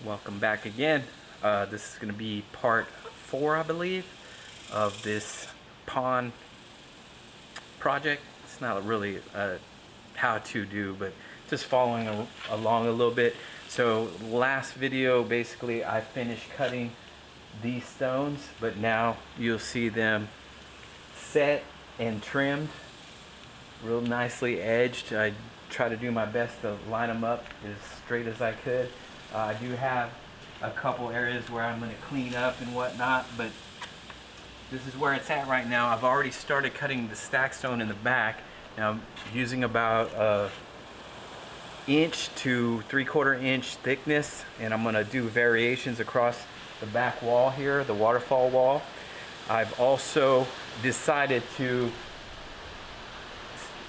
Welcome back again. This is going to be part 4, I believe, of this pond project. It's not really a how-to do, but just following along a little bit. So last video, basically, I finished cutting these stones, but now you'll see them set and trimmed, real nicely edged. I try to do my best to line them up as straight as I could. I do have a couple areas where I'm going to clean up and whatnot, but this is where it's at right now. I've already started cutting the stack stone in the back. Now I'm using about an inch to 3/4 inch thickness, and I'm going to do variations across the back wall here, the waterfall wall. I've also decided to,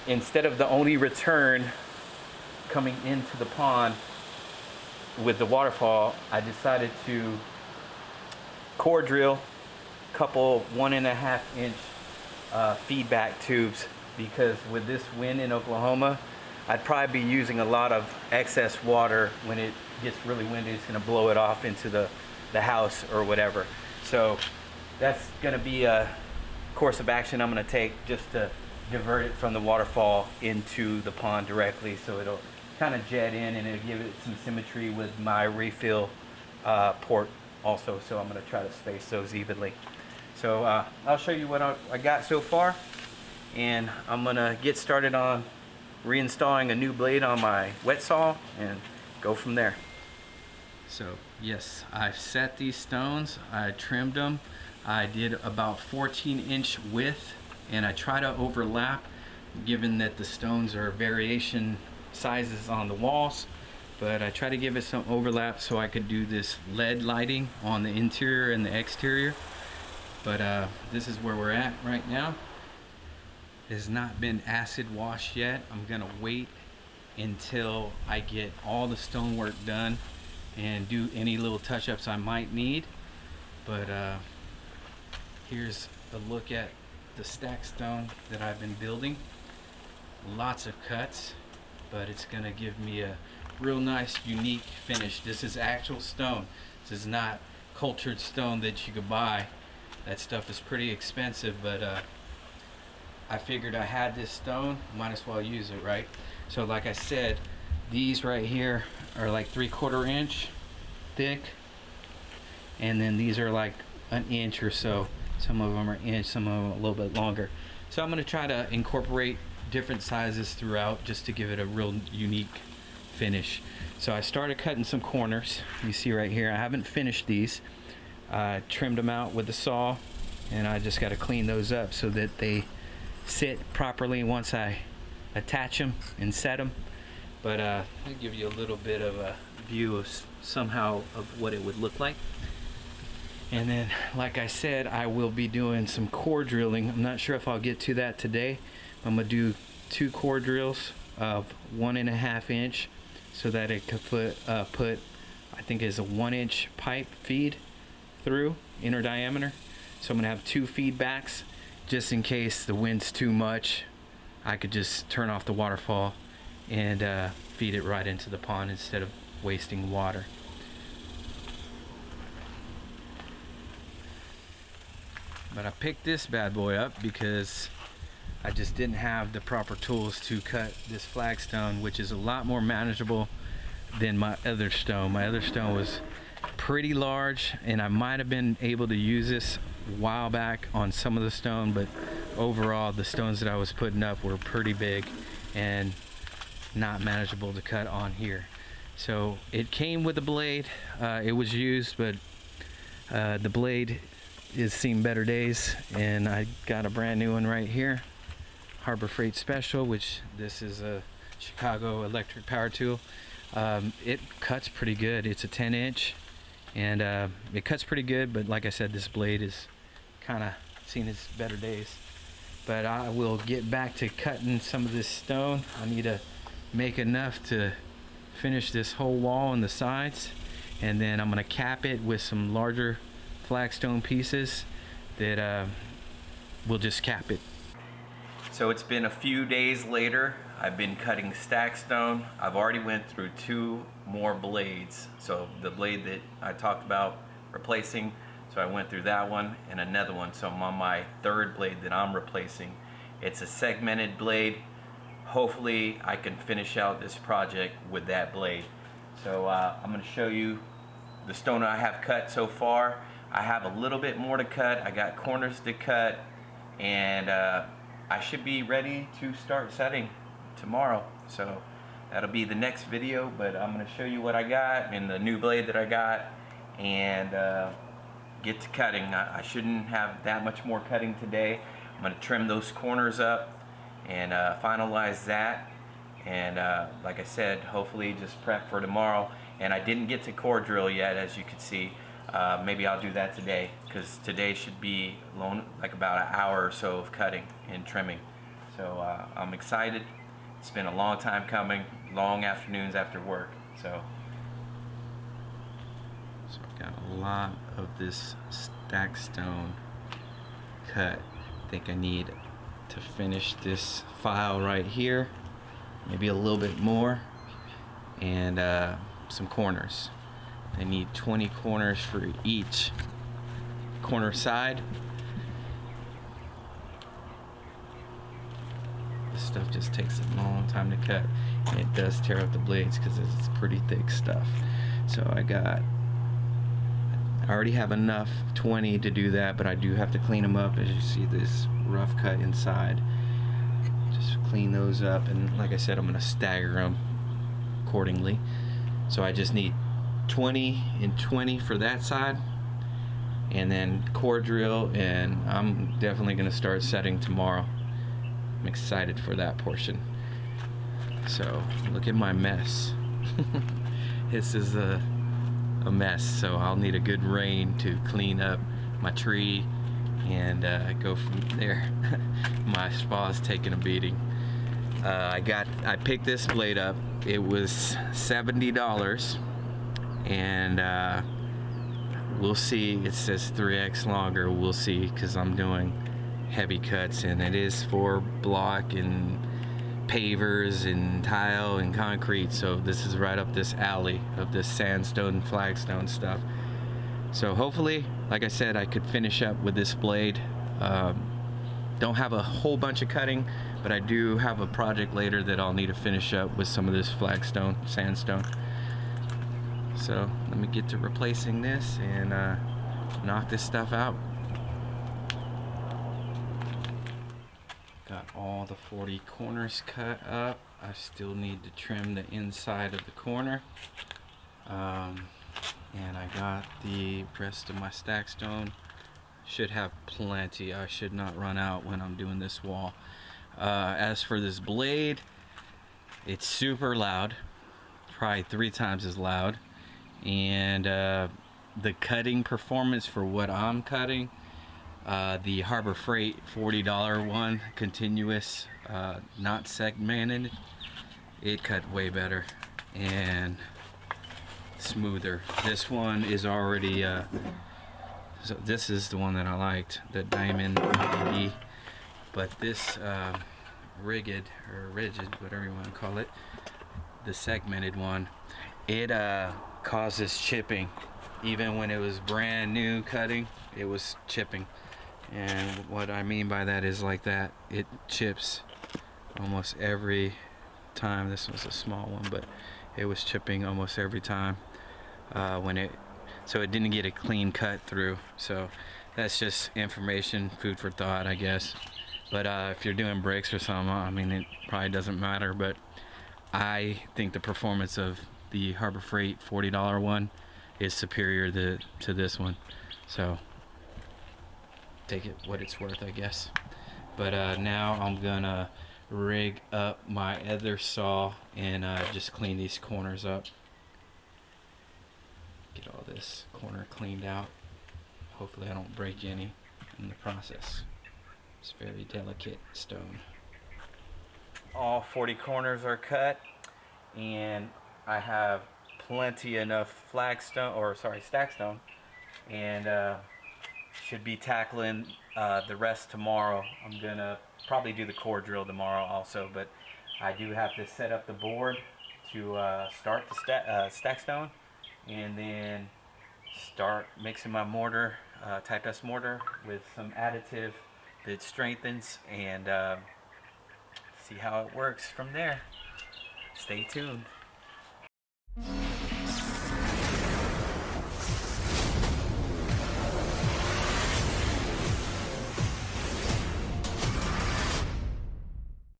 instead of the only return coming into the pond with the waterfall, I decided to core drill a couple 1.5 inch feedback tubes, because with this wind in Oklahoma, I'd probably be using a lot of excess water. When it gets really windy, it's going to blow it off into the house or whatever. So that's going to be a course of action I'm going to take, just to divert it from the waterfall into the pond directly, so it'll kind of jet in and it'll give it some symmetry with my refill port also. So I'm going to try to space those evenly. So I'll show you what I got so far, and I'm going to get started on reinstalling a new blade on my wet saw and go from there. So yes, I've set these stones, I trimmed them. I did about 14-inch width, and I try to overlap, given that the stones are variation sizes on the walls, but I try to give it some overlap so I could do this LED lighting on the interior and the exterior. But this is where we're at right now. It has not been acid washed yet. I'm gonna wait until I get all the stonework done and do any little touch-ups I might need. But here's a look at the stack stone that I've been building. Lots of cuts, but it's gonna give me a real nice unique finish. This is actual stone. This is not cultured stone that you could buy. That stuff is pretty expensive, but I figured I had this stone, might as well use it, right? So like I said, these right here are like 3/4 inch thick, and then these are like an inch or so. Some of them are inch, some of them are a little bit longer. So I'm going to try to incorporate different sizes throughout, just to give it a real unique finish. So I started cutting some corners. You see right here, I haven't finished these. I trimmed them out with the saw, and I just got to clean those up so that they sit properly once I attach them and set them. But I'll give you a little bit of a view of somehow of what it would look like. And then, like I said, I will be doing some core drilling. I'm not sure if I'll get to that today. I'm gonna do 2 core drills of 1.5 inch, so that it could put I think is a 1-inch pipe feed through, inner diameter. So I'm gonna have 2 feedbacks, just in case the wind's too much. I could just turn off the waterfall and feed it right into the pond instead of wasting water. But I picked this bad boy up because I just didn't have the proper tools to cut this flagstone, which is a lot more manageable than my other stone. My other stone was pretty large, and I might have been able to use this a while back on some of the stone, but overall the stones that I was putting up were pretty big and not manageable to cut on here. So it came with a blade. It was used, but the blade has seen better days, and I got a brand new one right here, Harbor Freight Special, which this is a Chicago electric power tool. It cuts pretty good. It's a 10-inch, and it cuts pretty good, but like I said, this blade is kind of seen its better days. But I will get back to cutting some of this stone. I need to make enough to finish this whole wall on the sides, and then I'm going to cap it with some larger flagstone pieces that will just cap it. So it's been a few days later. I've been cutting stack stone. I've already went through 2 more blades. So the blade that I talked about replacing, so I went through that one and another one. So I'm on my 3rd blade that I'm replacing. It's a segmented blade. Hopefully I can finish out this project with that blade. So I'm going to show you the stone I have cut so far. I have a little bit more to cut. I got corners to cut, and I should be ready to start setting tomorrow. So that'll be the next video, but I'm going to show you what I got and the new blade that I got, and get to cutting. I shouldn't have that much more cutting today. I'm going to trim those corners up and finalize that, and like I said, hopefully just prep for tomorrow. And I didn't get to core drill yet, as you can see. Maybe I'll do that today, because today should be like about an hour or so of cutting and trimming. So I'm excited. It's been a long time coming, long afternoons after work. So I've got a lot of this stack stone cut. I think I need to finish this file right here, maybe a little bit more, and some corners. I need 20 corners for each corner side. This stuff just takes a long time to cut, and it does tear up the blades because it's pretty thick stuff. So I already have enough 20 to do that, but I do have to clean them up. As you see, this rough cut inside, just clean those up, and like I said, I'm going to stagger them accordingly. So I just need 20 and 20 for that side, and then core drill, and I'm definitely going to start setting tomorrow. I'm excited for that portion. So look at my mess. This is a mess, so I'll need a good rain to clean up my tree and go from there. My spa's taking a beating. I picked this blade up. It was $70, and we'll see. It says 3x longer. We'll see, because I'm doing heavy cuts, and it is for block and pavers and tile and concrete. So this is right up this alley of this sandstone, flagstone stuff. So hopefully, like I said, I could finish up with this blade. Don't have a whole bunch of cutting, but I do have a project later that I'll need to finish up with some of this flagstone, sandstone. So let me get to replacing this and knock this stuff out. Got all the 40 corners cut up. I still need to trim the inside of the corner. And I got the rest of my stack stone. Should have plenty. I should not run out when I'm doing this wall. As for this blade, it's super loud, probably 3 times as loud, and the cutting performance for what I'm cutting, the Harbor Freight $40 one, continuous, not segmented, it cut way better and smoother. This one is already so this is the one that I liked, the diamond LED, but this rigid, whatever you want to call it, the segmented one, it causes chipping. Even when it was brand new cutting, it was chipping. And what I mean by that is like that, it chips almost every time. This was a small one, but it was chipping almost every time so it didn't get a clean cut through. So that's just information, food for thought, I guess. But if you're doing bricks or something, I mean, it probably doesn't matter, but I think the performance of the Harbor Freight $40 one is superior to this one. So take it what it's worth, I guess. But now I'm gonna rig up my other saw and just clean these corners up. Get all this corner cleaned out. Hopefully I don't break any in the process. It's very delicate stone. All 40 corners are cut, and I have plenty enough stack stone, and should be tackling the rest tomorrow. I'm gonna probably do the core drill tomorrow also, but I do have to set up the board to start the stack stone, and then start mixing my mortar, type S mortar, with some additive that strengthens, and see how it works from there. Stay tuned.